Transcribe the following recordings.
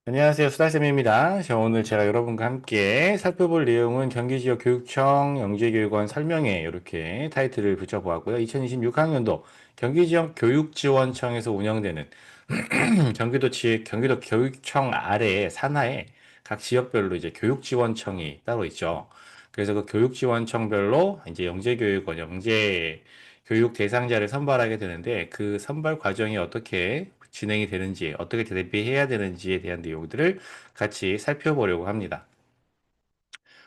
안녕하세요. 수다쌤입니다. 오늘 제가 여러분과 함께 살펴볼 내용은 경기지역 교육청 영재교육원 설명회 이렇게 타이틀을 붙여보았고요. 2026학년도 경기지역 교육지원청에서 운영되는 경기도 교육청 아래에 산하에 각 지역별로 이제 교육지원청이 따로 있죠. 그래서 그 교육지원청별로 이제 영재교육원, 영재교육 대상자를 선발하게 되는데 그 선발 과정이 어떻게 진행이 되는지, 어떻게 대비해야 되는지에 대한 내용들을 같이 살펴보려고 합니다.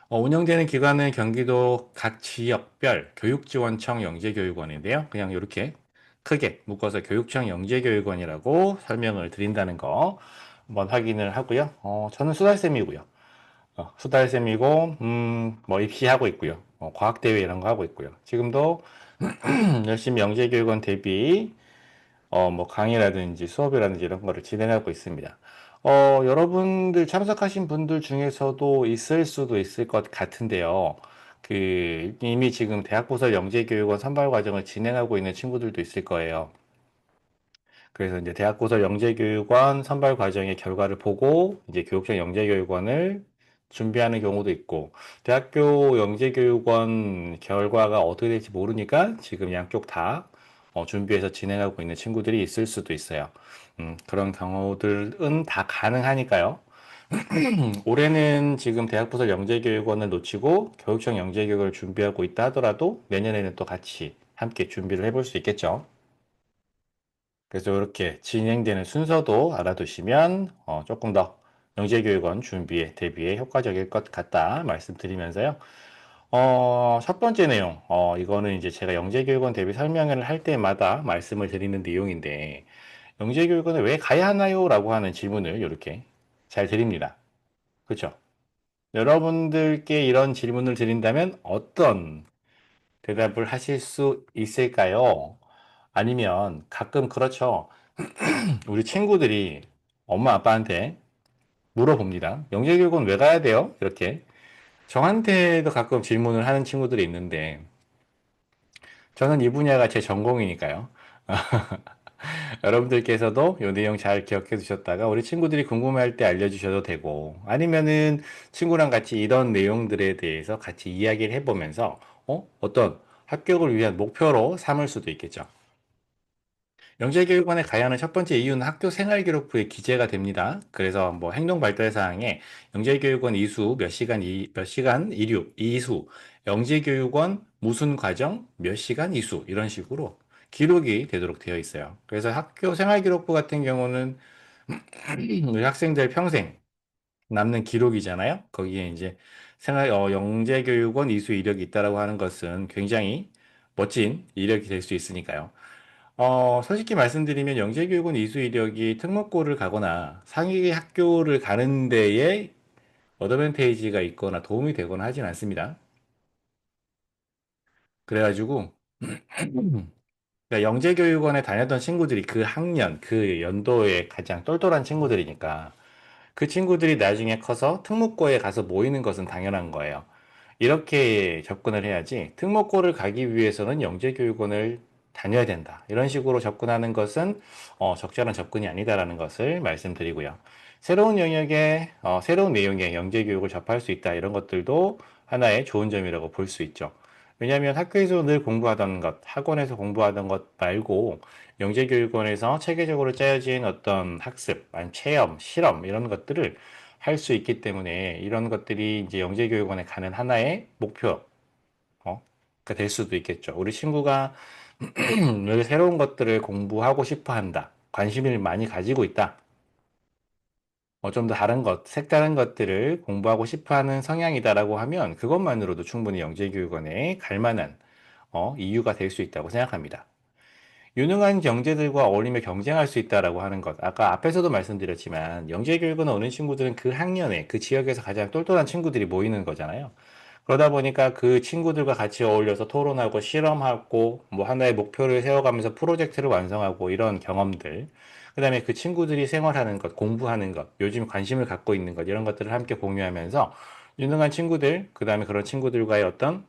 운영되는 기관은 경기도 각 지역별 교육지원청 영재교육원인데요. 그냥 이렇게 크게 묶어서 교육청 영재교육원이라고 설명을 드린다는 거 한번 확인을 하고요. 저는 수달쌤이고요. 수달쌤이고, 뭐 입시하고 있고요. 과학대회 이런 거 하고 있고요. 지금도 열심히 영재교육원 대비 뭐 강의라든지 수업이라든지 이런 거를 진행하고 있습니다. 여러분들 참석하신 분들 중에서도 있을 수도 있을 것 같은데요. 이미 지금 대학부설 영재교육원 선발 과정을 진행하고 있는 친구들도 있을 거예요. 그래서 이제 대학고서 영재교육원 선발 과정의 결과를 보고 이제 교육청 영재교육원을 준비하는 경우도 있고, 대학교 영재교육원 결과가 어떻게 될지 모르니까 지금 양쪽 다 준비해서 진행하고 있는 친구들이 있을 수도 있어요. 그런 경우들은 다 가능하니까요. 올해는 지금 대학부설 영재교육원을 놓치고 교육청 영재교육을 준비하고 있다 하더라도 내년에는 또 같이 함께 준비를 해볼 수 있겠죠. 그래서 이렇게 진행되는 순서도 알아두시면 조금 더 영재교육원 준비에 대비에 효과적일 것 같다 말씀드리면서요. 첫 번째 내용, 이거는 이제 제가 영재교육원 대비 설명을 할 때마다 말씀을 드리는 내용인데, 영재교육원에 왜 가야 하나요? 라고 하는 질문을 이렇게 잘 드립니다. 그렇죠? 여러분들께 이런 질문을 드린다면 어떤 대답을 하실 수 있을까요? 아니면 가끔 그렇죠. 우리 친구들이 엄마 아빠한테 물어봅니다. 영재교육은 왜 가야 돼요? 이렇게. 저한테도 가끔 질문을 하는 친구들이 있는데, 저는 이 분야가 제 전공이니까요. 여러분들께서도 이 내용 잘 기억해 두셨다가 우리 친구들이 궁금해할 때 알려주셔도 되고, 아니면은 친구랑 같이 이런 내용들에 대해서 같이 이야기를 해보면서, 어떤 합격을 위한 목표로 삼을 수도 있겠죠. 영재교육원에 가야 하는 첫 번째 이유는 학교 생활기록부에 기재가 됩니다. 그래서 뭐 행동발달사항에 영재교육원 이수 몇 시간 이수, 영재교육원 무슨 과정 몇 시간 이수 이런 식으로 기록이 되도록 되어 있어요. 그래서 학교 생활기록부 같은 경우는 우리 학생들 평생 남는 기록이잖아요. 거기에 이제 영재교육원 이수 이력이 있다라고 하는 것은 굉장히 멋진 이력이 될 수 있으니까요. 솔직히 말씀드리면 영재교육은 이수 이력이 특목고를 가거나 상위 학교를 가는 데에 어드밴테이지가 있거나 도움이 되거나 하진 않습니다. 그래가지고 그러니까 영재교육원에 다녔던 친구들이 그 학년, 그 연도에 가장 똘똘한 친구들이니까 그 친구들이 나중에 커서 특목고에 가서 모이는 것은 당연한 거예요. 이렇게 접근을 해야지 특목고를 가기 위해서는 영재교육원을 다녀야 된다. 이런 식으로 접근하는 것은 적절한 접근이 아니다라는 것을 말씀드리고요. 새로운 영역의 새로운 내용의 영재교육을 접할 수 있다. 이런 것들도 하나의 좋은 점이라고 볼 수 있죠. 왜냐하면 학교에서 늘 공부하던 것, 학원에서 공부하던 것 말고 영재교육원에서 체계적으로 짜여진 어떤 학습, 아니 체험, 실험 이런 것들을 할 수 있기 때문에 이런 것들이 이제 영재교육원에 가는 하나의 목표가 될 수도 있겠죠. 우리 친구가 늘 새로운 것들을 공부하고 싶어 한다. 관심을 많이 가지고 있다. 좀 더 다른 것, 색다른 것들을 공부하고 싶어 하는 성향이다라고 하면 그것만으로도 충분히 영재교육원에 갈 만한 이유가 될 수 있다고 생각합니다. 유능한 경제들과 어울리며 경쟁할 수 있다라고 하는 것. 아까 앞에서도 말씀드렸지만 영재교육원 오는 친구들은 그 학년에 그 지역에서 가장 똘똘한 친구들이 모이는 거잖아요. 그러다 보니까 그 친구들과 같이 어울려서 토론하고 실험하고 뭐 하나의 목표를 세워가면서 프로젝트를 완성하고 이런 경험들. 그다음에 그 친구들이 생활하는 것, 공부하는 것, 요즘 관심을 갖고 있는 것 이런 것들을 함께 공유하면서 유능한 친구들, 그다음에 그런 친구들과의 어떤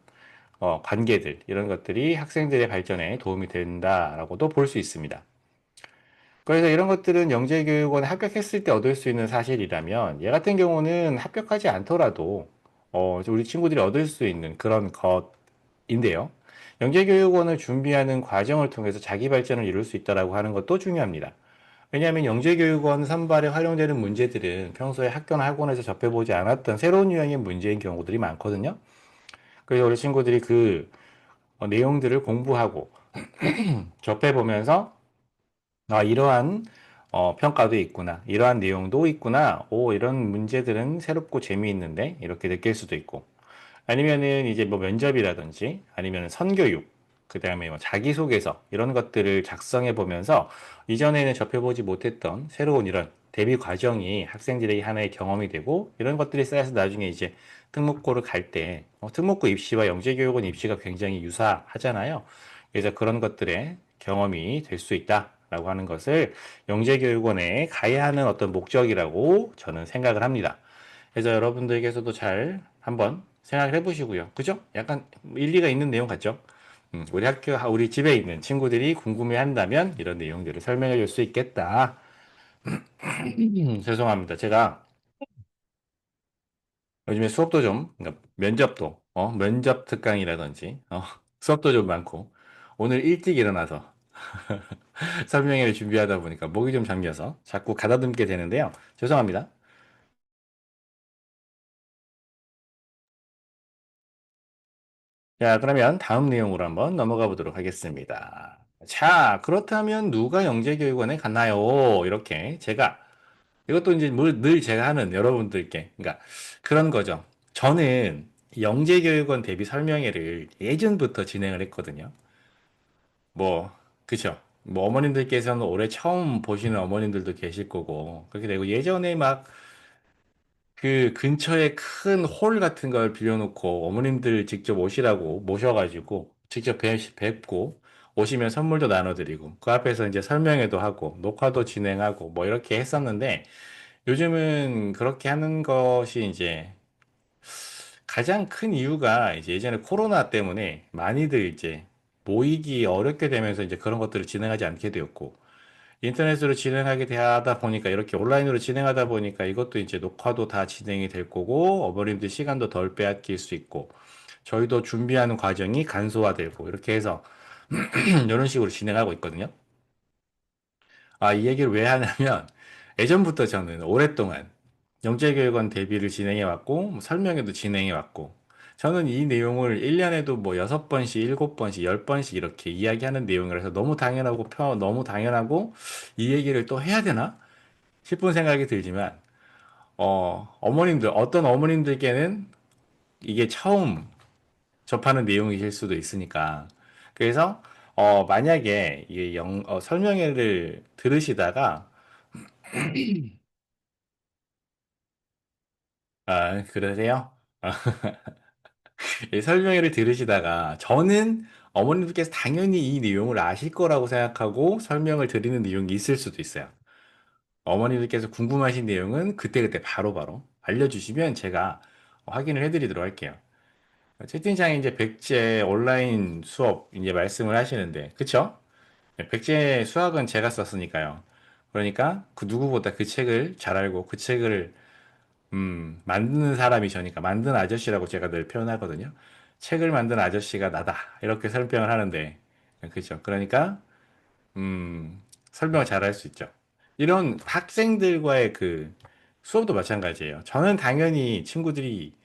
관계들 이런 것들이 학생들의 발전에 도움이 된다라고도 볼 수 있습니다. 그래서 이런 것들은 영재교육원에 합격했을 때 얻을 수 있는 사실이라면, 얘 같은 경우는 합격하지 않더라도, 우리 친구들이 얻을 수 있는 그런 것인데요. 영재교육원을 준비하는 과정을 통해서 자기 발전을 이룰 수 있다라고 하는 것도 중요합니다. 왜냐하면 영재교육원 선발에 활용되는 문제들은 평소에 학교나 학원에서 접해보지 않았던 새로운 유형의 문제인 경우들이 많거든요. 그래서 우리 친구들이 그 내용들을 공부하고 접해보면서 이러한 평가도 있구나, 이러한 내용도 있구나, 이런 문제들은 새롭고 재미있는데 이렇게 느낄 수도 있고, 아니면은 이제 뭐 면접이라든지 아니면 선교육, 그다음에 뭐 자기소개서 이런 것들을 작성해 보면서 이전에는 접해보지 못했던 새로운 이런 대비 과정이 학생들에게 하나의 경험이 되고, 이런 것들이 쌓여서 나중에 이제 특목고를 갈 때, 특목고 입시와 영재교육원 입시가 굉장히 유사하잖아요. 그래서 그런 것들의 경험이 될 수 있다라고 하는 것을 영재교육원에 가야 하는 어떤 목적이라고 저는 생각을 합니다. 그래서 여러분들께서도 잘 한번 생각을 해보시고요. 그죠? 약간 일리가 있는 내용 같죠? 우리 집에 있는 친구들이 궁금해 한다면 이런 내용들을 설명해 줄 수 있겠다. 죄송합니다. 제가 요즘에 수업도 좀, 그러니까 면접도, 면접 특강이라든지, 수업도 좀 많고, 오늘 일찍 일어나서 설명회를 준비하다 보니까 목이 좀 잠겨서 자꾸 가다듬게 되는데요. 죄송합니다. 자, 그러면 다음 내용으로 한번 넘어가 보도록 하겠습니다. 자, 그렇다면 누가 영재교육원에 갔나요? 이렇게 제가, 이것도 이제 늘 제가 하는 여러분들께, 그러니까 그런 거죠. 저는 영재교육원 대비 설명회를 예전부터 진행을 했거든요. 뭐, 그쵸. 뭐 어머님들께서는 올해 처음 보시는 어머님들도 계실 거고, 그렇게 되고, 예전에 막 그 근처에 큰 홀 같은 걸 빌려놓고 어머님들 직접 오시라고 모셔가지고 직접 뵙고 오시면 선물도 나눠드리고 그 앞에서 이제 설명회도 하고 녹화도 진행하고 뭐 이렇게 했었는데, 요즘은 그렇게 하는 것이 이제 가장 큰 이유가 이제 예전에 코로나 때문에 많이들 이제 모이기 어렵게 되면서 이제 그런 것들을 진행하지 않게 되었고, 인터넷으로 진행하게 하다 보니까 이렇게 온라인으로 진행하다 보니까 이것도 이제 녹화도 다 진행이 될 거고 어머님들 시간도 덜 빼앗길 수 있고 저희도 준비하는 과정이 간소화되고 이렇게 해서 이런 식으로 진행하고 있거든요. 이 얘기를 왜 하냐면 예전부터 저는 오랫동안 영재교육원 대비를 진행해 왔고 설명회도 진행해 왔고, 저는 이 내용을 1년에도 뭐 6번씩, 7번씩, 10번씩 이렇게 이야기하는 내용이라서 너무 당연하고 너무 당연하고 이 얘기를 또 해야 되나 싶은 생각이 들지만, 어떤 어머님들께는 이게 처음 접하는 내용이실 수도 있으니까. 그래서, 만약에 설명회를 들으시다가, 그러세요? 이 설명회를 들으시다가, 저는 어머님들께서 당연히 이 내용을 아실 거라고 생각하고 설명을 드리는 내용이 있을 수도 있어요. 어머님들께서 궁금하신 내용은 그때그때 바로바로 알려주시면 제가 확인을 해드리도록 할게요. 채팅창에 이제 백제 온라인 수업 이제 말씀을 하시는데, 그쵸? 네, 백제 수학은 제가 썼으니까요. 그러니까 그 누구보다 그 책을 잘 알고 그 책을 만드는 사람이 저니까 만든 아저씨라고 제가 늘 표현하거든요. 책을 만든 아저씨가 나다 이렇게 설명을 하는데, 그죠? 그러니까 설명을 잘 할 수 있죠. 이런 학생들과의 그 수업도 마찬가지예요. 저는 당연히 친구들이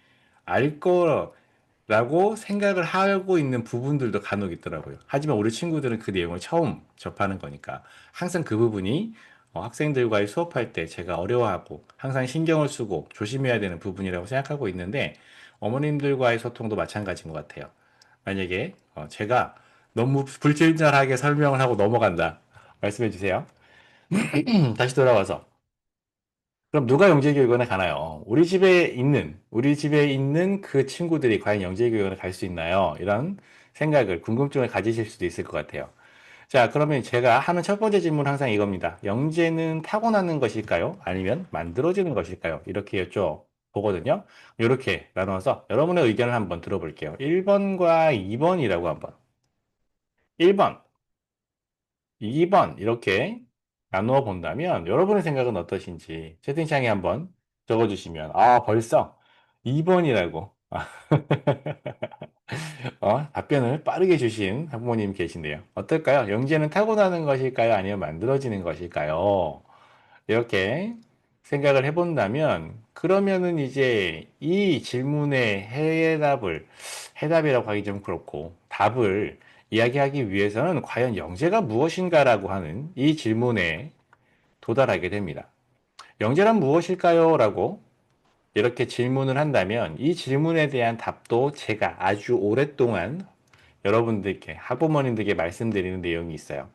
알 거라고 생각을 하고 있는 부분들도 간혹 있더라고요. 하지만 우리 친구들은 그 내용을 처음 접하는 거니까 항상 그 부분이 학생들과의 수업할 때 제가 어려워하고 항상 신경을 쓰고 조심해야 되는 부분이라고 생각하고 있는데, 어머님들과의 소통도 마찬가지인 것 같아요. 만약에 제가 너무 불친절하게 설명을 하고 넘어간다. 말씀해 주세요. 다시 돌아와서. 그럼 누가 영재교육원에 가나요? 우리 집에 있는 그 친구들이 과연 영재교육원에 갈 수 있나요? 이런 생각을, 궁금증을 가지실 수도 있을 것 같아요. 자, 그러면 제가 하는 첫 번째 질문 항상 이겁니다. 영재는 타고나는 것일까요? 아니면 만들어지는 것일까요? 이렇게 여쭤보거든요. 이렇게 나눠서 여러분의 의견을 한번 들어볼게요. 1번과 2번이라고 한번. 1번, 2번, 이렇게 나누어 본다면 여러분의 생각은 어떠신지 채팅창에 한번 적어주시면 아 벌써 2번이라고 답변을 빠르게 주신 학부모님 계신데요. 어떨까요? 영재는 타고나는 것일까요? 아니면 만들어지는 것일까요? 이렇게 생각을 해본다면 그러면은 이제 이 질문의 해답이라고 하기 좀 그렇고 답을 이야기하기 위해서는 과연 영재가 무엇인가라고 하는 이 질문에 도달하게 됩니다. 영재란 무엇일까요? 라고 이렇게 질문을 한다면 이 질문에 대한 답도 제가 아주 오랫동안 여러분들께, 학부모님들께 말씀드리는 내용이 있어요.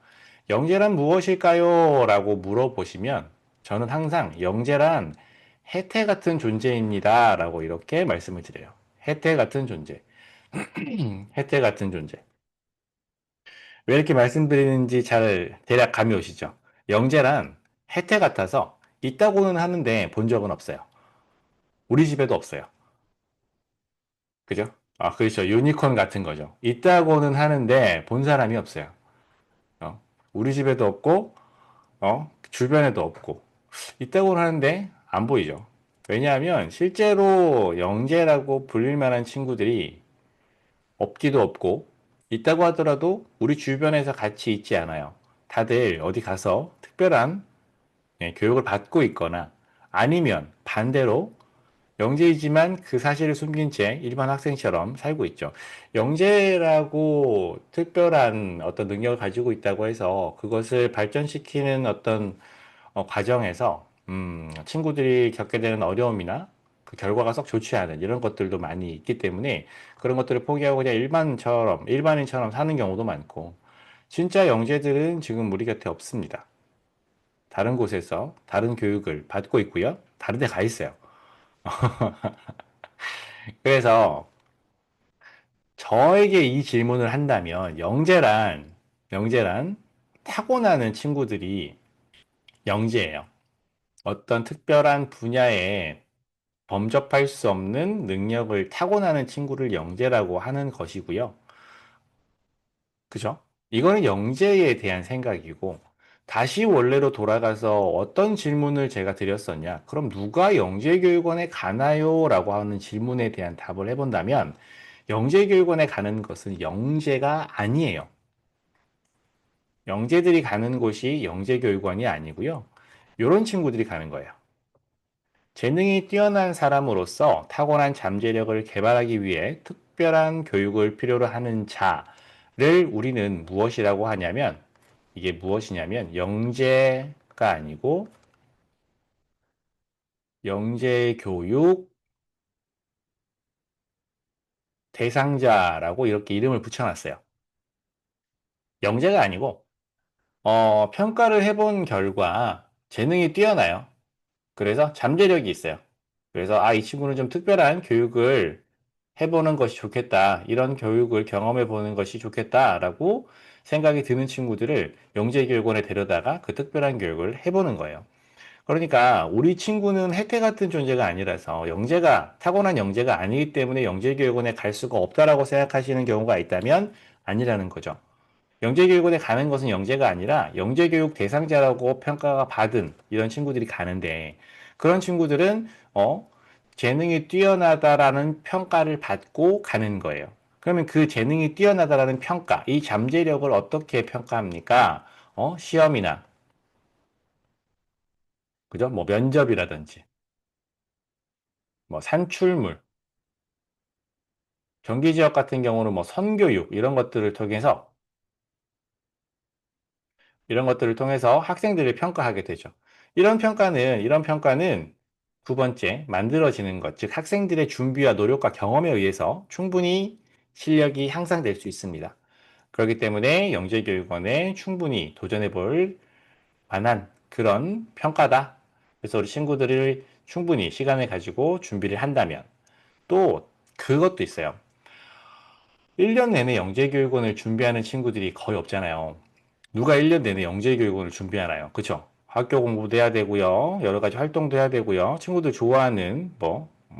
영재란 무엇일까요? 라고 물어보시면 저는 항상 영재란 해태 같은 존재입니다. 라고 이렇게 말씀을 드려요. 해태 같은 존재. 해태 같은 존재. 왜 이렇게 말씀드리는지 잘 대략 감이 오시죠? 영재란 해태 같아서 있다고는 하는데 본 적은 없어요. 우리 집에도 없어요. 그죠? 아, 그렇죠. 유니콘 같은 거죠. 있다고는 하는데 본 사람이 없어요. 어? 우리 집에도 없고, 주변에도 없고. 있다고는 하는데 안 보이죠. 왜냐하면 실제로 영재라고 불릴 만한 친구들이 없기도 없고, 있다고 하더라도 우리 주변에서 같이 있지 않아요. 다들 어디 가서 특별한 교육을 받고 있거나 아니면 반대로 영재이지만 그 사실을 숨긴 채 일반 학생처럼 살고 있죠. 영재라고 특별한 어떤 능력을 가지고 있다고 해서 그것을 발전시키는 어떤 과정에서 친구들이 겪게 되는 어려움이나 그 결과가 썩 좋지 않은 이런 것들도 많이 있기 때문에 그런 것들을 포기하고 그냥 일반인처럼 사는 경우도 많고 진짜 영재들은 지금 우리 곁에 없습니다. 다른 곳에서 다른 교육을 받고 있고요. 다른 데 가 있어요. 그래서 저에게 이 질문을 한다면 영재란 타고나는 친구들이 영재예요. 어떤 특별한 분야에 범접할 수 없는 능력을 타고나는 친구를 영재라고 하는 것이고요. 그죠? 이거는 영재에 대한 생각이고, 다시 원래로 돌아가서 어떤 질문을 제가 드렸었냐? 그럼 누가 영재교육원에 가나요? 라고 하는 질문에 대한 답을 해본다면, 영재교육원에 가는 것은 영재가 아니에요. 영재들이 가는 곳이 영재교육원이 아니고요. 이런 친구들이 가는 거예요. 재능이 뛰어난 사람으로서 타고난 잠재력을 개발하기 위해 특별한 교육을 필요로 하는 자를 우리는 무엇이라고 하냐면, 이게 무엇이냐면, 영재가 아니고, 영재교육 대상자라고 이렇게 이름을 붙여놨어요. 영재가 아니고, 평가를 해본 결과 재능이 뛰어나요. 그래서 잠재력이 있어요. 그래서, 이 친구는 좀 특별한 교육을 해보는 것이 좋겠다. 이런 교육을 경험해 보는 것이 좋겠다라고 생각이 드는 친구들을 영재교육원에 데려다가 그 특별한 교육을 해보는 거예요. 그러니까 우리 친구는 혜태 같은 존재가 아니라서 타고난 영재가 아니기 때문에 영재교육원에 갈 수가 없다라고 생각하시는 경우가 있다면 아니라는 거죠. 영재교육원에 가는 것은 영재가 아니라 영재교육 대상자라고 평가가 받은 이런 친구들이 가는데 그런 친구들은 재능이 뛰어나다라는 평가를 받고 가는 거예요. 그러면 그 재능이 뛰어나다라는 평가, 이 잠재력을 어떻게 평가합니까? 시험이나 그죠? 뭐 면접이라든지 뭐 산출물, 경기 지역 같은 경우는 뭐 선교육 이런 것들을 통해서 학생들을 평가하게 되죠. 이런 평가는 두 번째, 만들어지는 것, 즉 학생들의 준비와 노력과 경험에 의해서 충분히 실력이 향상될 수 있습니다. 그렇기 때문에 영재교육원에 충분히 도전해 볼 만한 그런 평가다. 그래서 우리 친구들을 충분히 시간을 가지고 준비를 한다면 또 그것도 있어요. 1년 내내 영재교육원을 준비하는 친구들이 거의 없잖아요. 누가 1년 내내 영재교육원을 준비하나요? 그쵸? 학교 공부도 해야 되고요. 여러 가지 활동도 해야 되고요. 친구들 좋아하는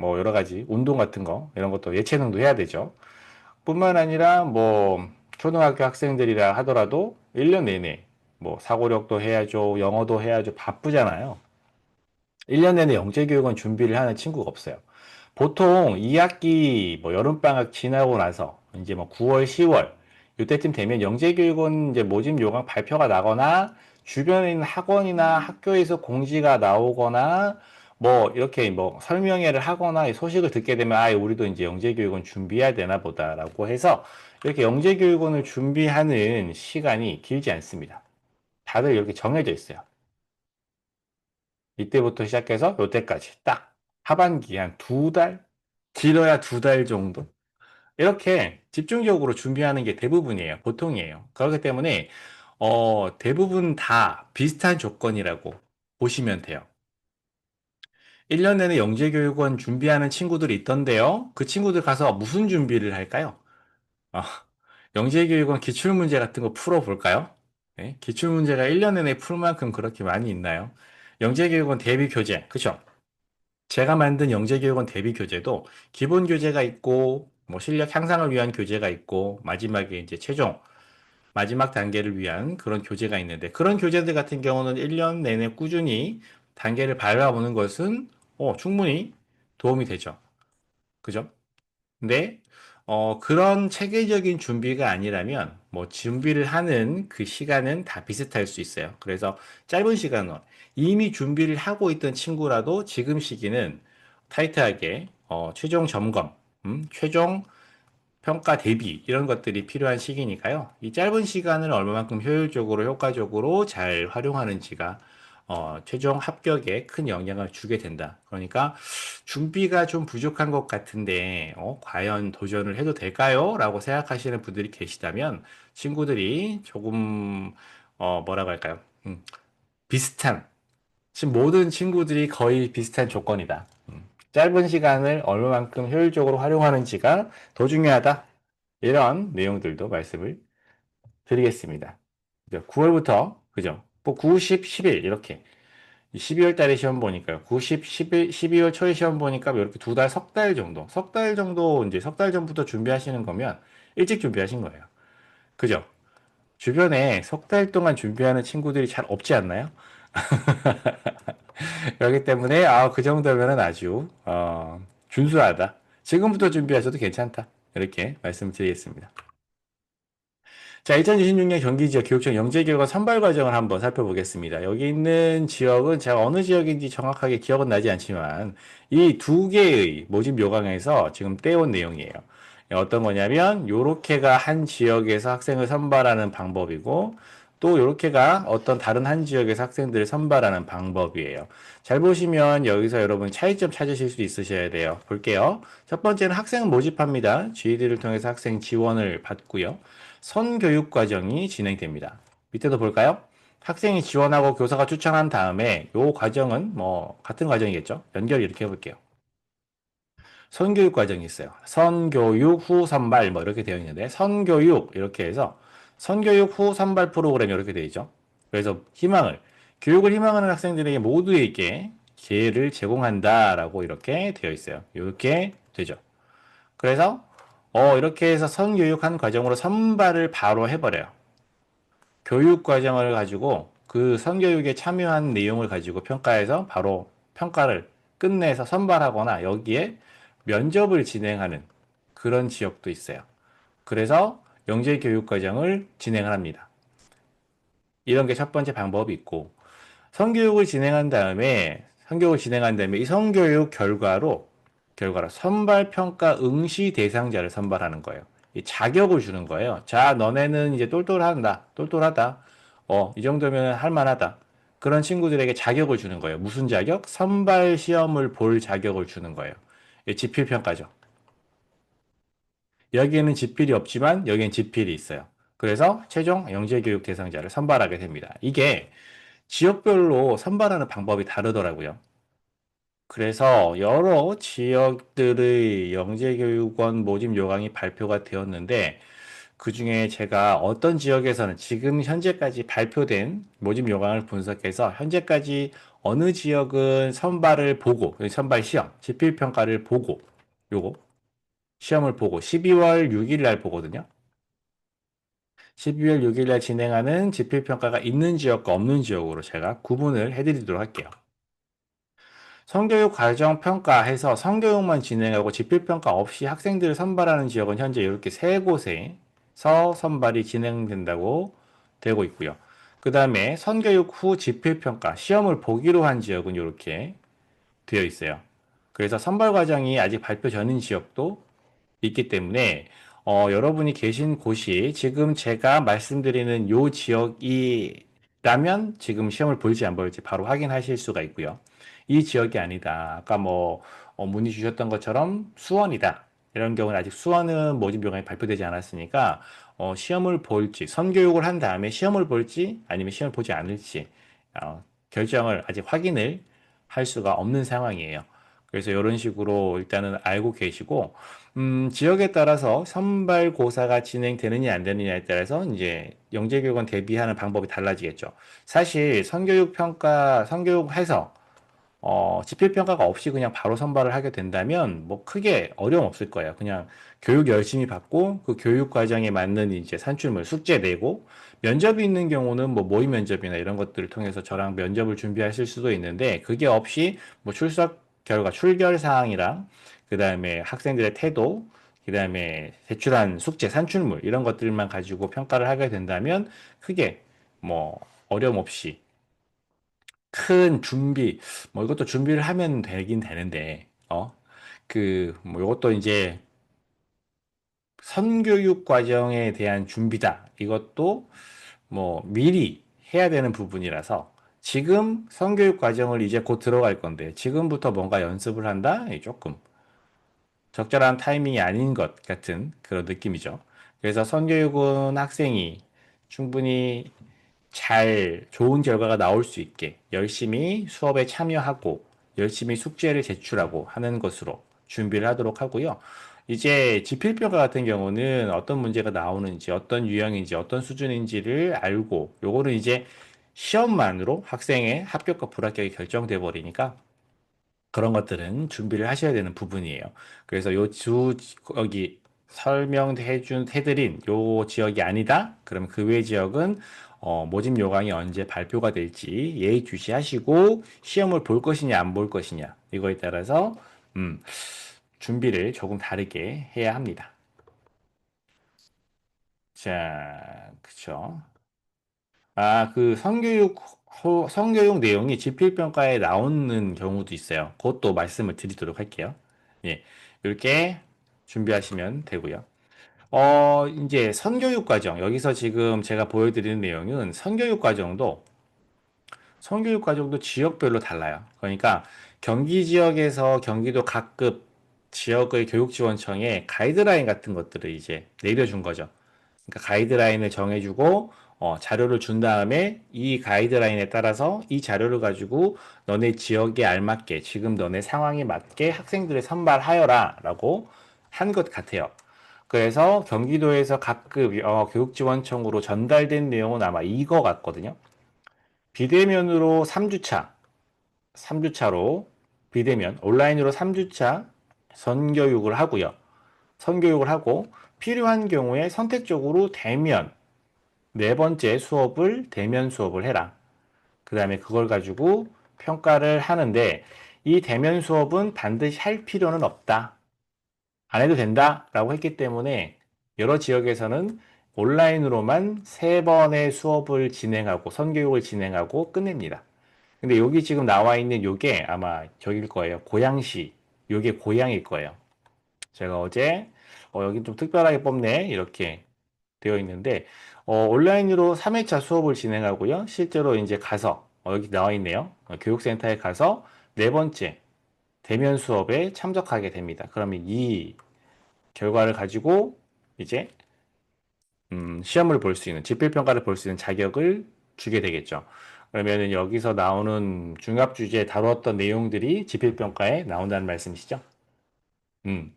여러 가지 운동 같은 거 이런 것도 예체능도 해야 되죠. 뿐만 아니라 초등학교 학생들이라 하더라도 1년 내내 뭐 사고력도 해야죠, 영어도 해야죠, 바쁘잖아요. 1년 내내 영재교육원 준비를 하는 친구가 없어요. 보통 2학기 뭐 여름방학 지나고 나서 이제 뭐 9월, 10월 이때쯤 되면 영재교육원 이제 모집 요강 발표가 나거나 주변에 있는 학원이나 학교에서 공지가 나오거나 뭐 이렇게 뭐 설명회를 하거나 이 소식을 듣게 되면 아, 우리도 이제 영재교육원 준비해야 되나 보다라고 해서 이렇게 영재교육원을 준비하는 시간이 길지 않습니다. 다들 이렇게 정해져 있어요. 이때부터 시작해서 요때까지 딱 하반기 한 두 달? 길어야 두 달 정도? 이렇게 집중적으로 준비하는 게 대부분이에요. 보통이에요. 그렇기 때문에 대부분 다 비슷한 조건이라고 보시면 돼요. 1년 내내 영재교육원 준비하는 친구들이 있던데요. 그 친구들 가서 무슨 준비를 할까요? 어, 영재교육원 기출문제 같은 거 풀어볼까요? 네? 기출문제가 1년 내내 풀 만큼 그렇게 많이 있나요? 영재교육원 대비교재, 그쵸? 제가 만든 영재교육원 대비 교재도 기본 교재가 있고, 뭐 실력 향상을 위한 교재가 있고, 마지막에 이제 최종, 마지막 단계를 위한 그런 교재가 있는데, 그런 교재들 같은 경우는 1년 내내 꾸준히 단계를 밟아보는 것은, 충분히 도움이 되죠. 그죠? 근데, 그런 체계적인 준비가 아니라면, 뭐, 준비를 하는 그 시간은 다 비슷할 수 있어요. 그래서 짧은 시간은 이미 준비를 하고 있던 친구라도 지금 시기는 타이트하게, 최종 점검, 최종 평가 대비, 이런 것들이 필요한 시기니까요. 이 짧은 시간을 얼마만큼 효율적으로, 효과적으로 잘 활용하는지가, 최종 합격에 큰 영향을 주게 된다. 그러니까, 준비가 좀 부족한 것 같은데, 과연 도전을 해도 될까요? 라고 생각하시는 분들이 계시다면, 친구들이 조금, 뭐라고 할까요? 비슷한, 지금 모든 친구들이 거의 비슷한 조건이다. 짧은 시간을 얼마만큼 효율적으로 활용하는지가 더 중요하다. 이런 내용들도 말씀을 드리겠습니다. 9월부터, 그죠? 뭐 9, 10, 11, 이렇게. 12월 달에 시험 보니까요. 9, 10, 11, 12월 초에 시험 보니까 이렇게 두 달, 석 달 정도. 석 달 정도, 이제 석 달 전부터 준비하시는 거면 일찍 준비하신 거예요. 그죠? 주변에 석 달 동안 준비하는 친구들이 잘 없지 않나요? 그렇기 때문에, 그 정도면은 아주, 준수하다. 지금부터 준비하셔도 괜찮다. 이렇게 말씀드리겠습니다. 자, 2026년 경기 지역 교육청 영재 결과 선발 과정을 한번 살펴보겠습니다. 여기 있는 지역은 제가 어느 지역인지 정확하게 기억은 나지 않지만 이 두 개의 모집 요강에서 지금 떼온 내용이에요. 어떤 거냐면 요렇게가 한 지역에서 학생을 선발하는 방법이고 또 요렇게가 어떤 다른 한 지역에서 학생들을 선발하는 방법이에요. 잘 보시면 여기서 여러분 차이점 찾으실 수 있으셔야 돼요. 볼게요. 첫 번째는 학생 모집합니다. GED를 통해서 학생 지원을 받고요. 선교육 과정이 진행됩니다. 밑에도 볼까요? 학생이 지원하고 교사가 추천한 다음에 이 과정은 뭐 같은 과정이겠죠? 연결 이렇게 해볼게요. 선교육 과정이 있어요. 선교육 후 선발 뭐 이렇게 되어 있는데 선교육 이렇게 해서 선교육 후 선발 프로그램 이렇게 되어 있죠. 그래서 교육을 희망하는 학생들에게 모두에게 기회를 제공한다라고 이렇게 되어 있어요. 이렇게 되죠. 그래서 이렇게 해서 선교육한 과정으로 선발을 바로 해버려요. 교육 과정을 가지고 그 선교육에 참여한 내용을 가지고 평가해서 바로 평가를 끝내서 선발하거나 여기에 면접을 진행하는 그런 지역도 있어요. 그래서 영재 교육 과정을 진행을 합니다. 이런 게 첫 번째 방법이 있고 성교육을 진행한 다음에 이 성교육 결과로 선발 평가 응시 대상자를 선발하는 거예요. 이 자격을 주는 거예요. 자, 너네는 이제 똘똘하다. 이 정도면 할만하다. 그런 친구들에게 자격을 주는 거예요. 무슨 자격? 선발 시험을 볼 자격을 주는 거예요. 이 지필 평가죠. 여기에는 지필이 없지만 여기엔 지필이 있어요. 그래서 최종 영재교육 대상자를 선발하게 됩니다. 이게 지역별로 선발하는 방법이 다르더라고요. 그래서 여러 지역들의 영재교육원 모집 요강이 발표가 되었는데, 그 중에 제가 어떤 지역에서는 지금 현재까지 발표된 모집 요강을 분석해서 현재까지 어느 지역은 선발을 보고, 선발 시험, 지필평가를 보고, 요거, 시험을 보고 12월 6일 날 보거든요. 12월 6일 날 진행하는 지필평가가 있는 지역과 없는 지역으로 제가 구분을 해드리도록 할게요. 성교육 과정 평가해서 성교육만 진행하고 지필평가 없이 학생들을 선발하는 지역은 현재 이렇게 세 곳에서 선발이 진행된다고 되고 있고요. 그 다음에 선교육 후 지필평가, 시험을 보기로 한 지역은 이렇게 되어 있어요. 그래서 선발 과정이 아직 발표 전인 지역도 있기 때문에 여러분이 계신 곳이 지금 제가 말씀드리는 요 지역이라면 지금 시험을 볼지 안 볼지 바로 확인하실 수가 있고요. 이 지역이 아니다. 아까 뭐 문의 주셨던 것처럼 수원이다. 이런 경우는 아직 수원은 모집 요강이 발표되지 않았으니까 시험을 볼지 선교육을 한 다음에 시험을 볼지 아니면 시험을 보지 않을지 결정을 아직 확인을 할 수가 없는 상황이에요. 그래서 이런 식으로 일단은 알고 계시고 지역에 따라서 선발고사가 진행되느냐 안 되느냐에 따라서 이제 영재교육원 대비하는 방법이 달라지겠죠. 사실 선교육 평가, 선교육해서 지필평가가 없이 그냥 바로 선발을 하게 된다면 뭐 크게 어려움 없을 거예요. 그냥 교육 열심히 받고 그 교육 과정에 맞는 이제 산출물, 숙제 내고 면접이 있는 경우는 뭐 모의 면접이나 이런 것들을 통해서 저랑 면접을 준비하실 수도 있는데 그게 없이 뭐 출석 결과, 출결 사항이랑 그다음에 학생들의 태도, 그다음에 제출한 숙제, 산출물 이런 것들만 가지고 평가를 하게 된다면 크게 뭐 어려움 없이 큰 준비, 뭐 이것도 준비를 하면 되긴 되는데, 뭐 이것도 이제 선교육 과정에 대한 준비다. 이것도 뭐 미리 해야 되는 부분이라서 지금 선교육 과정을 이제 곧 들어갈 건데 지금부터 뭔가 연습을 한다? 조금 적절한 타이밍이 아닌 것 같은 그런 느낌이죠. 그래서 선교육은 학생이 충분히 잘 좋은 결과가 나올 수 있게 열심히 수업에 참여하고 열심히 숙제를 제출하고 하는 것으로 준비를 하도록 하고요. 이제 지필평가 같은 경우는 어떤 문제가 나오는지, 어떤 유형인지, 어떤 수준인지를 알고 요거는 이제 시험만으로 학생의 합격과 불합격이 결정돼 버리니까 그런 것들은 준비를 하셔야 되는 부분이에요. 그래서 여기 해드린 요 지역이 아니다? 그럼 그 외 지역은 모집 요강이 언제 발표가 될지 예의주시하시고 시험을 볼 것이냐 안 볼 것이냐 이거에 따라서 음, 준비를 조금 다르게 해야 합니다. 자, 그쵸. 그 성교육 내용이 지필평가에 나오는 경우도 있어요. 그것도 말씀을 드리도록 할게요. 예, 이렇게 준비하시면 되고요. 이제 선교육 과정. 여기서 지금 제가 보여드리는 내용은 선교육 과정도 지역별로 달라요. 그러니까 경기 지역에서 경기도 각급 지역의 교육지원청에 가이드라인 같은 것들을 이제 내려준 거죠. 그러니까 가이드라인을 정해주고 자료를 준 다음에 이 가이드라인에 따라서 이 자료를 가지고 너네 지역에 알맞게 지금 너네 상황에 맞게 학생들을 선발하여라라고 한 것 같아요. 그래서 경기도에서 각급 교육지원청으로 전달된 내용은 아마 이거 같거든요. 비대면으로 3주차로 비대면 온라인으로 3주차 선교육을 하고요. 선교육을 하고 필요한 경우에 선택적으로 대면 네 번째 수업을 대면 수업을 해라. 그 다음에 그걸 가지고 평가를 하는데 이 대면 수업은 반드시 할 필요는 없다. 안 해도 된다. 라고 했기 때문에 여러 지역에서는 온라인으로만 세 번의 수업을 진행하고 선교육을 진행하고 끝냅니다. 근데 여기 지금 나와 있는 요게 아마 저길 거예요. 고양시. 요게 고양일 거예요. 제가 어제 여기 좀 특별하게 뽑네. 이렇게 되어 있는데 온라인으로 3회차 수업을 진행하고요. 실제로 이제 가서 여기 나와 있네요. 교육센터에 가서 네 번째 대면 수업에 참석하게 됩니다. 그러면 이 결과를 가지고 이제 시험을 볼 수 있는 지필평가를 볼 수 있는 자격을 주게 되겠죠. 그러면은 여기서 나오는 중요합 주제에 다루었던 내용들이 지필평가에 나온다는 말씀이시죠? 음.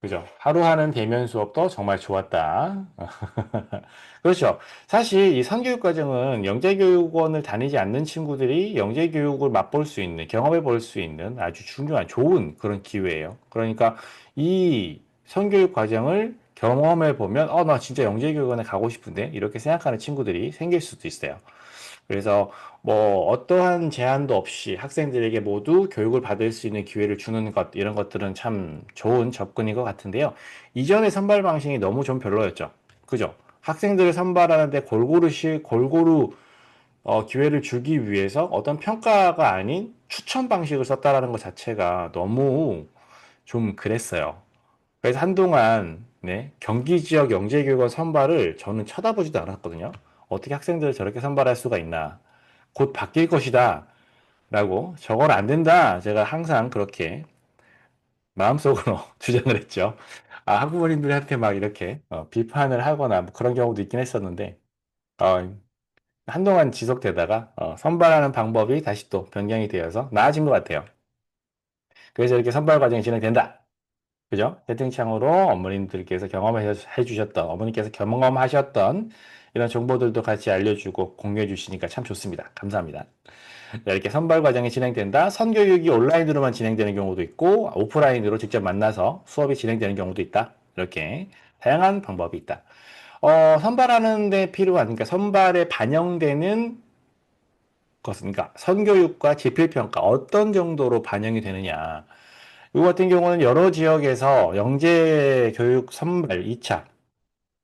그죠. 하루 하는 대면 수업도 정말 좋았다. 그렇죠. 사실 이 성교육 과정은 영재교육원을 다니지 않는 친구들이 영재교육을 맛볼 수 있는, 경험해 볼 수 있는 아주 중요한, 좋은 그런 기회예요. 그러니까 이 성교육 과정을 경험해 보면, 나 진짜 영재교육원에 가고 싶은데? 이렇게 생각하는 친구들이 생길 수도 있어요. 그래서 뭐 어떠한 제한도 없이 학생들에게 모두 교육을 받을 수 있는 기회를 주는 것, 이런 것들은 참 좋은 접근인 것 같은데요. 이전의 선발 방식이 너무 좀 별로였죠. 그죠? 학생들을 선발하는데 골고루 기회를 주기 위해서 어떤 평가가 아닌 추천 방식을 썼다라는 것 자체가 너무 좀 그랬어요. 그래서 한동안 네, 경기 지역 영재교육원 선발을 저는 쳐다보지도 않았거든요. 어떻게 학생들을 저렇게 선발할 수가 있나. 곧 바뀔 것이다. 라고 저건 안 된다. 제가 항상 그렇게 마음속으로 주장을 했죠. 학부모님들한테 막 이렇게 비판을 하거나 뭐 그런 경우도 있긴 했었는데 어, 한동안 지속되다가 선발하는 방법이 다시 또 변경이 되어서 나아진 것 같아요. 그래서 이렇게 선발 과정이 진행된다. 그죠? 채팅창으로 어머님들께서 경험해 주셨던, 어머니께서 경험하셨던 이런 정보들도 같이 알려주고 공유해 주시니까 참 좋습니다. 감사합니다. 자, 이렇게 선발 과정이 진행된다. 선교육이 온라인으로만 진행되는 경우도 있고, 오프라인으로 직접 만나서 수업이 진행되는 경우도 있다. 이렇게 다양한 방법이 있다. 선발하는 데 필요한, 그러니까 선발에 반영되는 것은, 그러니까 선교육과 지필평가 어떤 정도로 반영이 되느냐. 이거 같은 경우는 여러 지역에서 영재 교육 선발 2차,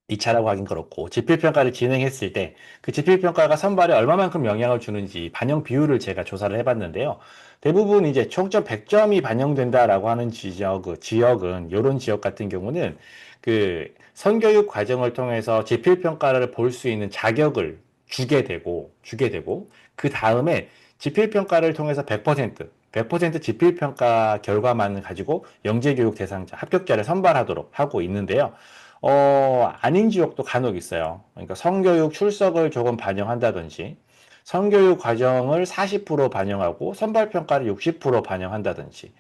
2차라고 하긴 그렇고, 지필평가를 진행했을 때, 그 지필평가가 선발에 얼마만큼 영향을 주는지 반영 비율을 제가 조사를 해봤는데요. 대부분 이제 총점 100점이 반영된다라고 하는 지역은, 요런 지역 같은 경우는 그 선교육 과정을 통해서 지필평가를 볼 수 있는 자격을 주게 되고, 그 다음에 지필평가를 통해서 100% 지필평가 결과만을 가지고 영재교육 대상자, 합격자를 선발하도록 하고 있는데요. 아닌 지역도 간혹 있어요. 그러니까 성교육 출석을 조금 반영한다든지, 성교육 과정을 40% 반영하고 선발평가를 60% 반영한다든지,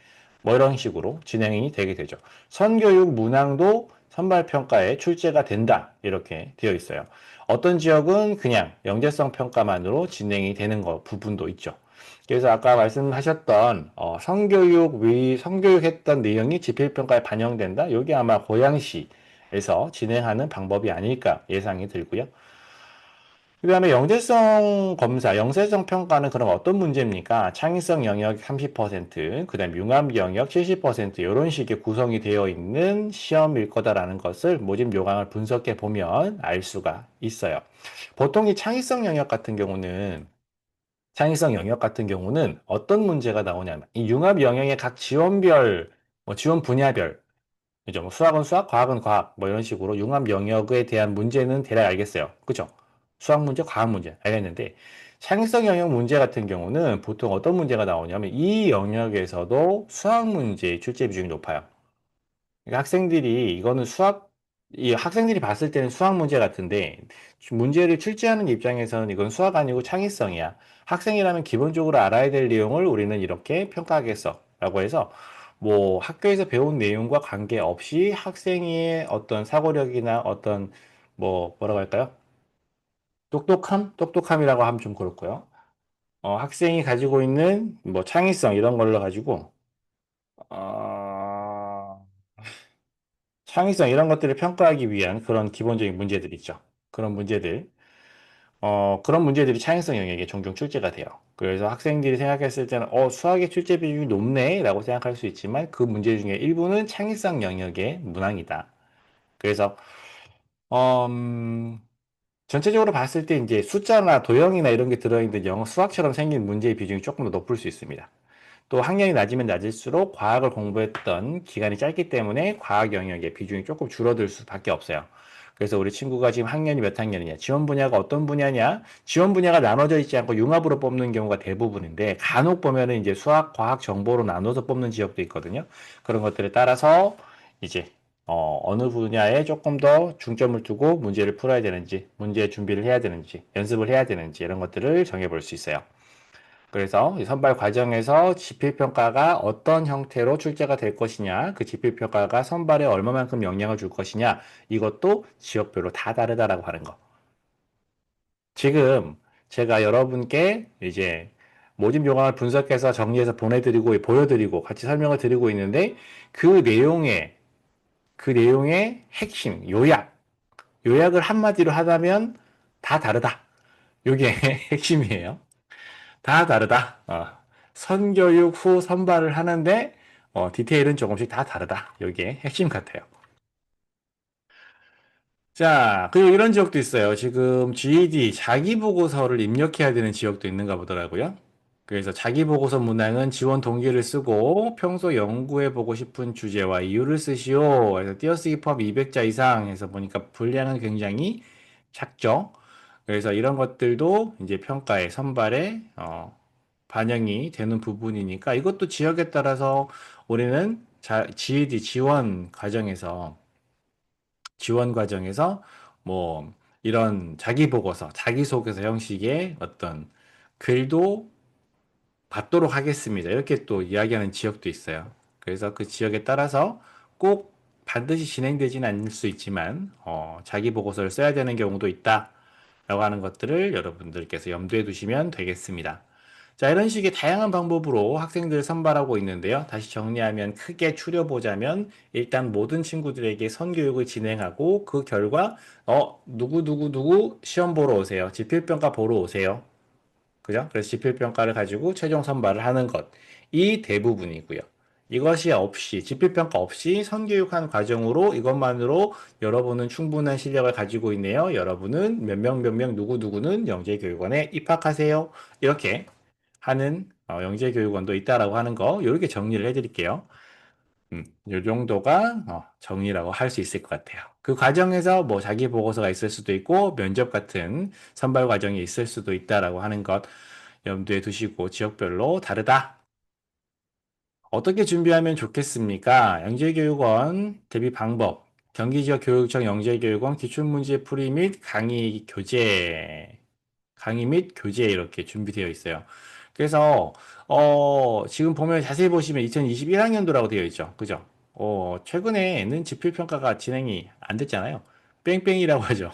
뭐 이런 식으로 진행이 되게 되죠. 선교육 문항도 선발평가에 출제가 된다. 이렇게 되어 있어요. 어떤 지역은 그냥 영재성 평가만으로 진행이 되는 부분도 있죠. 그래서 아까 말씀하셨던 성교육했던 내용이 지필평가에 반영된다. 이게 아마 고양시에서 진행하는 방법이 아닐까 예상이 들고요. 그 다음에 영재성 검사, 영재성 평가는 그럼 어떤 문제입니까? 창의성 영역 30%, 그 다음 융합 영역 70% 이런 식의 구성이 되어 있는 시험일 거다라는 것을 모집 요강을 분석해 보면 알 수가 있어요. 보통 이 창의성 영역 같은 경우는 어떤 문제가 나오냐면 이 융합 영역의 각 지원별, 지원 분야별, 그죠? 뭐 수학은 수학, 과학은 과학, 뭐 이런 식으로 융합 영역에 대한 문제는 대략 알겠어요. 그죠? 수학 문제, 과학 문제 알겠는데 창의성 영역 문제 같은 경우는 보통 어떤 문제가 나오냐면 이 영역에서도 수학 문제의 출제 비중이 높아요. 그러니까 이 학생들이 봤을 때는 수학 문제 같은데, 문제를 출제하는 입장에서는 이건 수학 아니고 창의성이야. 학생이라면 기본적으로 알아야 될 내용을 우리는 이렇게 평가하겠어. 라고 해서, 뭐, 학교에서 배운 내용과 관계없이 학생의 어떤 사고력이나 어떤, 뭐라고 할까요? 똑똑함이라고 하면 좀 그렇고요. 학생이 가지고 있는 뭐 창의성 이런 걸로 가지고, 어, 창의성 이런 것들을 평가하기 위한 그런 기본적인 문제들이 있죠. 그런 문제들. 그런 문제들이 창의성 영역에 종종 출제가 돼요. 그래서 학생들이 생각했을 때는, 수학의 출제 비중이 높네? 라고 생각할 수 있지만 그 문제 중에 일부는 창의성 영역의 문항이다. 그래서, 어, 음, 전체적으로 봤을 때 이제 숫자나 도형이나 이런 게 들어있는 영어 수학처럼 생긴 문제의 비중이 조금 더 높을 수 있습니다. 또 학년이 낮으면 낮을수록 과학을 공부했던 기간이 짧기 때문에 과학 영역의 비중이 조금 줄어들 수밖에 없어요. 그래서 우리 친구가 지금 학년이 몇 학년이냐, 지원 분야가 어떤 분야냐, 지원 분야가 나눠져 있지 않고 융합으로 뽑는 경우가 대부분인데 간혹 보면은 이제 수학, 과학 정보로 나눠서 뽑는 지역도 있거든요. 그런 것들에 따라서 이제 어느 분야에 조금 더 중점을 두고 문제를 풀어야 되는지, 문제 준비를 해야 되는지, 연습을 해야 되는지 이런 것들을 정해볼 수 있어요. 그래서 이 선발 과정에서 지필평가가 어떤 형태로 출제가 될 것이냐, 그 지필평가가 선발에 얼마만큼 영향을 줄 것이냐, 이것도 지역별로 다 다르다라고 하는 거. 지금 제가 여러분께 이제 모집 요강을 분석해서 정리해서 보내드리고, 보여드리고, 같이 설명을 드리고 있는데, 그 내용에 그 내용의 핵심, 요약을 한마디로 하자면 다 다르다. 요게 핵심이에요. 다 다르다. 선교육 후 선발을 하는데 디테일은 조금씩 다 다르다. 요게 핵심 같아요. 자, 그리고 이런 지역도 있어요. 지금 GED 자기 보고서를 입력해야 되는 지역도 있는가 보더라고요. 그래서 자기 보고서 문항은 지원 동기를 쓰고 평소 연구해 보고 싶은 주제와 이유를 쓰시오. 그래서 띄어쓰기 포함 200자 이상 해서 보니까 분량은 굉장히 작죠. 그래서 이런 것들도 이제 평가에 선발에 반영이 되는 부분이니까 이것도 지역에 따라서 우리는 GED 지원 과정에서 뭐 이런 자기 보고서, 자기소개서 형식의 어떤 글도 받도록 하겠습니다. 이렇게 또 이야기하는 지역도 있어요. 그래서 그 지역에 따라서 꼭 반드시 진행되지는 않을 수 있지만 자기 보고서를 써야 되는 경우도 있다라고 하는 것들을 여러분들께서 염두에 두시면 되겠습니다. 자, 이런 식의 다양한 방법으로 학생들을 선발하고 있는데요. 다시 정리하면 크게 추려보자면 일단 모든 친구들에게 선교육을 진행하고 그 결과 누구 시험 보러 오세요. 지필평가 보러 오세요. 그죠? 그래서 지필평가를 가지고 최종 선발을 하는 것. 이 대부분이고요. 이것이 없이, 지필평가 없이 선교육한 과정으로 이것만으로 여러분은 충분한 실력을 가지고 있네요. 여러분은 몇 명, 누구누구는 영재교육원에 입학하세요. 이렇게 하는 영재교육원도 있다라고 하는 거, 이렇게 정리를 해드릴게요. 요 정도가 정리라고 할 수 있을 것 같아요. 그 과정에서 뭐 자기 보고서가 있을 수도 있고 면접 같은 선발 과정이 있을 수도 있다라고 하는 것 염두에 두시고 지역별로 다르다. 어떻게 준비하면 좋겠습니까? 영재교육원 대비 방법, 경기지역 교육청 영재교육원 기출문제 풀이 및 강의 및 교재 이렇게 준비되어 있어요. 그래서 지금 보면 자세히 보시면 2021학년도라고 되어 있죠. 그죠? 최근에는 지필평가가 진행이 안 됐잖아요. 뺑뺑이라고 하죠.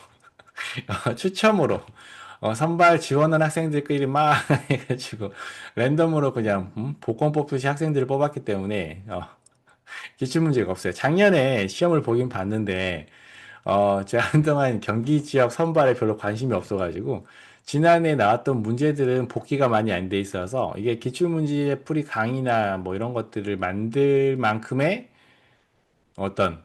추첨으로 선발 지원한 학생들끼리 막 해가지고 랜덤으로 그냥 복권 뽑듯이 학생들을 뽑았기 때문에 기출 문제가 없어요. 작년에 시험을 보긴 봤는데 제가 한동안 경기 지역 선발에 별로 관심이 없어가지고, 지난해 나왔던 문제들은 복기가 많이 안 돼 있어서, 이게 기출문제 풀이 강의나 뭐 이런 것들을 만들 만큼의 어떤,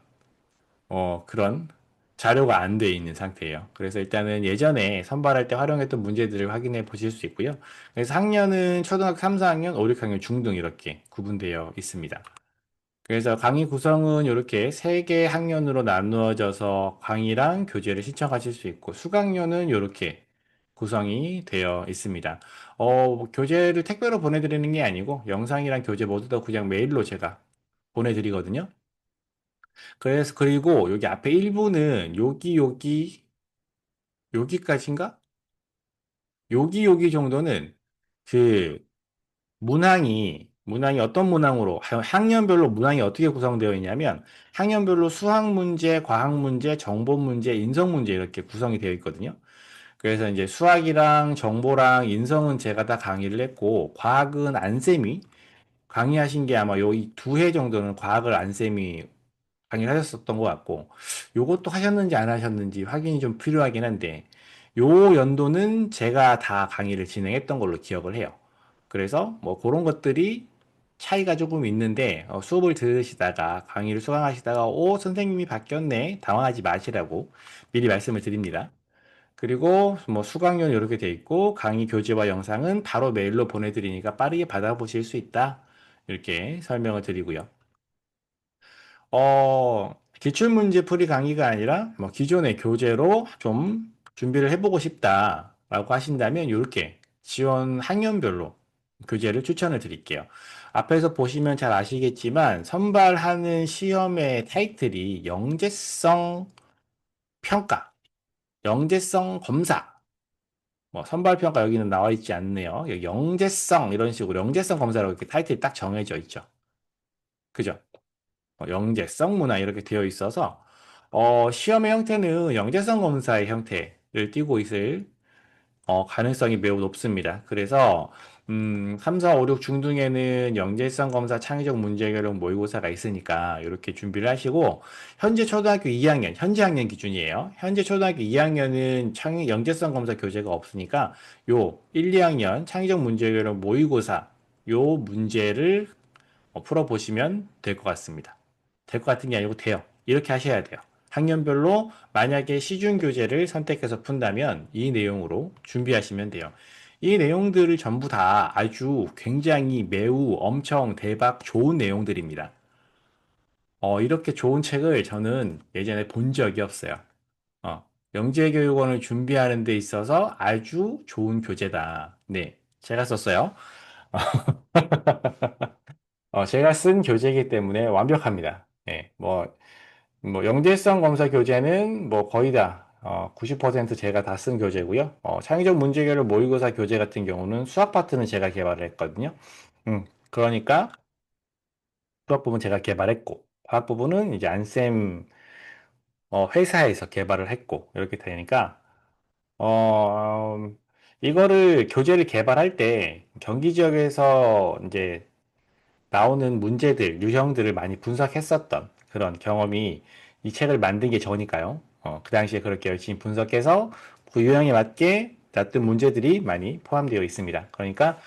그런 자료가 안 돼 있는 상태예요. 그래서 일단은 예전에 선발할 때 활용했던 문제들을 확인해 보실 수 있고요. 그래서 학년은 초등학교 3, 4학년, 5, 6학년 중등 이렇게 구분되어 있습니다. 그래서 강의 구성은 이렇게 세 개 학년으로 나누어져서 강의랑 교재를 신청하실 수 있고 수강료는 이렇게 구성이 되어 있습니다. 교재를 택배로 보내드리는 게 아니고 영상이랑 교재 모두 다 그냥 메일로 제가 보내드리거든요. 그래서 그리고 여기 앞에 1부는 여기까지인가? 여기 정도는 그 문항이 어떤 문항으로, 학년별로 문항이 어떻게 구성되어 있냐면, 학년별로 수학 문제, 과학 문제, 정보 문제, 인성 문제 이렇게 구성이 되어 있거든요. 그래서 이제 수학이랑 정보랑 인성은 제가 다 강의를 했고, 과학은 안쌤이 강의하신 게 아마 요 두 해 정도는 과학을 안쌤이 강의를 하셨었던 것 같고, 요것도 하셨는지 안 하셨는지 확인이 좀 필요하긴 한데, 요 연도는 제가 다 강의를 진행했던 걸로 기억을 해요. 그래서 뭐 그런 것들이 차이가 조금 있는데, 수업을 들으시다가 강의를 수강하시다가, 선생님이 바뀌었네. 당황하지 마시라고 미리 말씀을 드립니다. 그리고 뭐 수강료는 이렇게 돼 있고, 강의 교재와 영상은 바로 메일로 보내드리니까 빠르게 받아보실 수 있다. 이렇게 설명을 드리고요. 기출문제 풀이 강의가 아니라 뭐 기존의 교재로 좀 준비를 해보고 싶다라고 하신다면 이렇게 지원 학년별로 교재를 추천을 드릴게요. 앞에서 보시면 잘 아시겠지만 선발하는 시험의 타이틀이 영재성 평가, 영재성 검사, 뭐 선발 평가 여기는 나와 있지 않네요. 여기 영재성 이런 식으로 영재성 검사라고 이렇게 타이틀이 딱 정해져 있죠. 그죠? 영재성 문화 이렇게 되어 있어서 시험의 형태는 영재성 검사의 형태를 띠고 있을 가능성이 매우 높습니다. 그래서 3, 4, 5, 6 중등에는 영재성 검사, 창의적 문제 해결형 모의고사가 있으니까 이렇게 준비를 하시고, 현재 초등학교 2학년, 현재 학년 기준이에요. 현재 초등학교 2학년은 영재성 검사 교재가 없으니까 요 1, 2학년 창의적 문제 해결형 모의고사 요 문제를 풀어보시면 될 것 같습니다. 될 것 같은 게 아니고 돼요. 이렇게 하셔야 돼요. 학년별로 만약에 시중 교재를 선택해서 푼다면 이 내용으로 준비하시면 돼요. 이 내용들을 전부 다 아주 굉장히 매우 엄청 대박 좋은 내용들입니다. 이렇게 좋은 책을 저는 예전에 본 적이 없어요. 영재교육원을 준비하는 데 있어서 아주 좋은 교재다. 네, 제가 썼어요. 제가 쓴 교재이기 때문에 완벽합니다. 예, 영재성 검사 교재는 뭐 거의 다, 90% 제가 다 쓴 교재고요. 창의적 문제개별 모의고사 교재 같은 경우는 수학 파트는 제가 개발을 했거든요. 그러니까 수학 부분 제가 개발했고, 과학 부분은 이제 안쌤, 회사에서 개발을 했고, 이렇게 되니까, 어, 이거를 교재를 개발할 때 경기 지역에서 이제 나오는 문제들, 유형들을 많이 분석했었던 그런 경험이 이 책을 만든 게 저니까요. 그 당시에 그렇게 열심히 분석해서 그 유형에 맞게 놨던 문제들이 많이 포함되어 있습니다. 그러니까,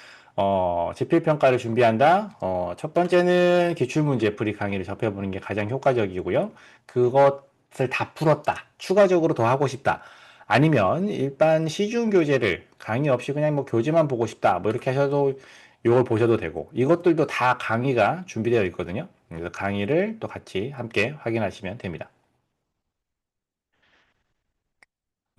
지필평가를 준비한다. 첫 번째는 기출문제 풀이 강의를 접해보는 게 가장 효과적이고요. 그것을 다 풀었다. 추가적으로 더 하고 싶다. 아니면 일반 시중 교재를 강의 없이 그냥 뭐 교재만 보고 싶다. 뭐 이렇게 하셔도 이걸 보셔도 되고 이것들도 다 강의가 준비되어 있거든요. 그래서 강의를 또 같이 함께 확인하시면 됩니다.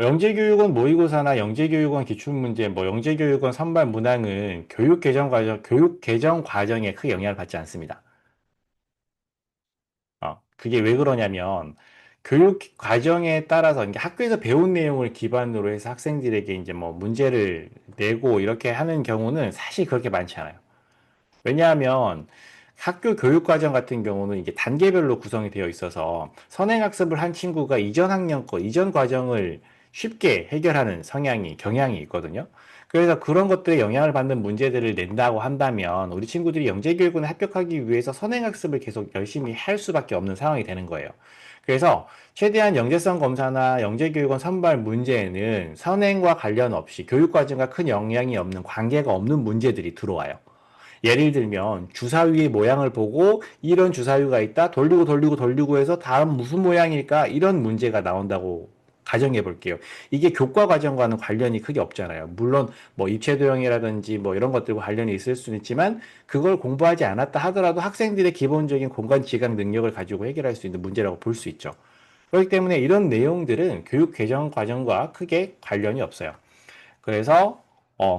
영재교육원 모의고사나 영재교육원 기출문제, 영재교육원 선발 문항은 교육 개정 과정에 크게 영향을 받지 않습니다. 그게 왜 그러냐면 교육 과정에 따라서 이게 학교에서 배운 내용을 기반으로 해서 학생들에게 이제 뭐 문제를 내고 이렇게 하는 경우는 사실 그렇게 많지 않아요. 왜냐하면 학교 교육과정 같은 경우는 이게 단계별로 구성이 되어 있어서 선행학습을 한 친구가 이전 학년 이전 과정을 쉽게 해결하는 경향이 있거든요. 그래서 그런 것들에 영향을 받는 문제들을 낸다고 한다면 우리 친구들이 영재교육을 합격하기 위해서 선행학습을 계속 열심히 할 수밖에 없는 상황이 되는 거예요. 그래서 최대한 영재성 검사나 영재교육원 선발 문제에는 선행과 관련 없이 교육과정과 큰 영향이 없는 관계가 없는 문제들이 들어와요. 예를 들면 주사위의 모양을 보고 이런 주사위가 있다 돌리고 돌리고 돌리고 해서 다음 무슨 모양일까 이런 문제가 나온다고 가정해 볼게요. 이게 교과 과정과는 관련이 크게 없잖아요. 물론 뭐 입체도형이라든지 뭐 이런 것들과 관련이 있을 수는 있지만 그걸 공부하지 않았다 하더라도 학생들의 기본적인 공간 지각 능력을 가지고 해결할 수 있는 문제라고 볼 수 있죠. 그렇기 때문에 이런 내용들은 교육 개정 과정과 크게 관련이 없어요. 그래서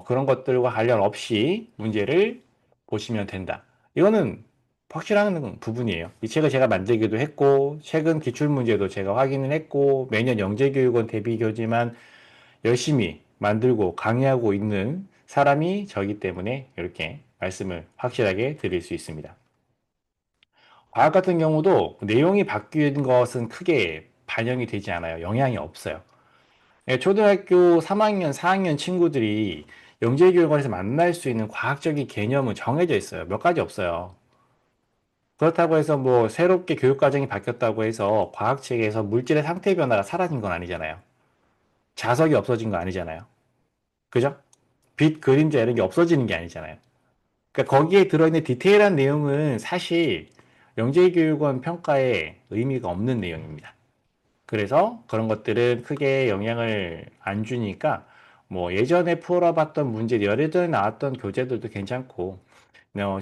그런 것들과 관련 없이 문제를 보시면 된다. 이거는 확실한 부분이에요. 이 책을 제가 만들기도 했고, 최근 기출문제도 제가 확인을 했고, 매년 영재교육원 대비교지만 열심히 만들고 강의하고 있는 사람이 저기 때문에 이렇게 말씀을 확실하게 드릴 수 있습니다. 과학 같은 경우도 내용이 바뀐 것은 크게 반영이 되지 않아요. 영향이 없어요. 예, 초등학교 3학년, 4학년 친구들이 영재교육원에서 만날 수 있는 과학적인 개념은 정해져 있어요. 몇 가지 없어요. 그렇다고 해서 뭐 새롭게 교육과정이 바뀌었다고 해서 과학책에서 물질의 상태 변화가 사라진 건 아니잖아요. 자석이 없어진 거 아니잖아요. 그죠? 빛, 그림자 이런 게 없어지는 게 아니잖아요. 그러니까 거기에 들어있는 디테일한 내용은 사실 영재교육원 평가에 의미가 없는 내용입니다. 그래서 그런 것들은 크게 영향을 안 주니까 뭐 예전에 풀어봤던 문제, 예전에 나왔던 교재들도 괜찮고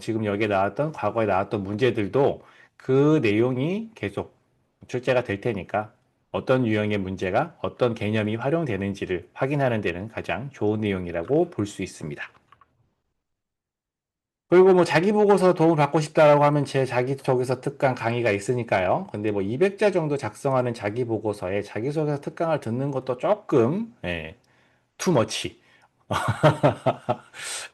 지금 여기에 나왔던 과거에 나왔던 문제들도 그 내용이 계속 출제가 될 테니까 어떤 유형의 문제가 어떤 개념이 활용되는지를 확인하는 데는 가장 좋은 내용이라고 볼 수 있습니다. 그리고 뭐 자기 보고서 도움을 받고 싶다라고 하면 제 자기 소개서 특강 강의가 있으니까요. 근데 뭐 200자 정도 작성하는 자기 보고서에 자기소개서 특강을 듣는 것도 조금 투머치.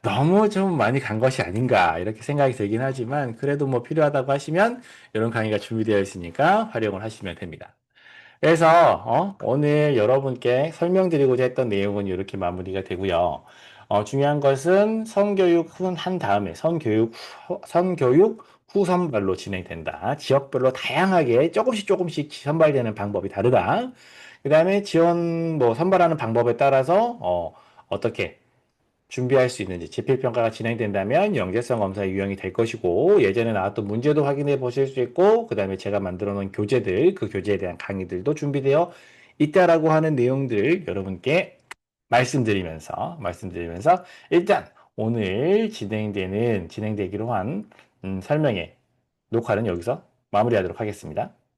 너무 좀 많이 간 것이 아닌가 이렇게 생각이 들긴 하지만 그래도 뭐 필요하다고 하시면 이런 강의가 준비되어 있으니까 활용을 하시면 됩니다. 그래서 오늘 여러분께 설명드리고자 했던 내용은 이렇게 마무리가 되고요. 중요한 것은 선교육 한 다음에 선교육 후 선발로 진행된다. 지역별로 다양하게 조금씩 선발되는 방법이 다르다. 그 다음에 지원 선발하는 방법에 따라서 어떻게 준비할 수 있는지 지필평가가 진행된다면 영재성 검사 유형이 될 것이고 예전에 나왔던 문제도 확인해 보실 수 있고 그 다음에 제가 만들어 놓은 교재들 그 교재에 대한 강의들도 준비되어 있다라고 하는 내용들 여러분께 말씀드리면서 일단 오늘 진행되기로 한 설명의 녹화는 여기서 마무리하도록 하겠습니다.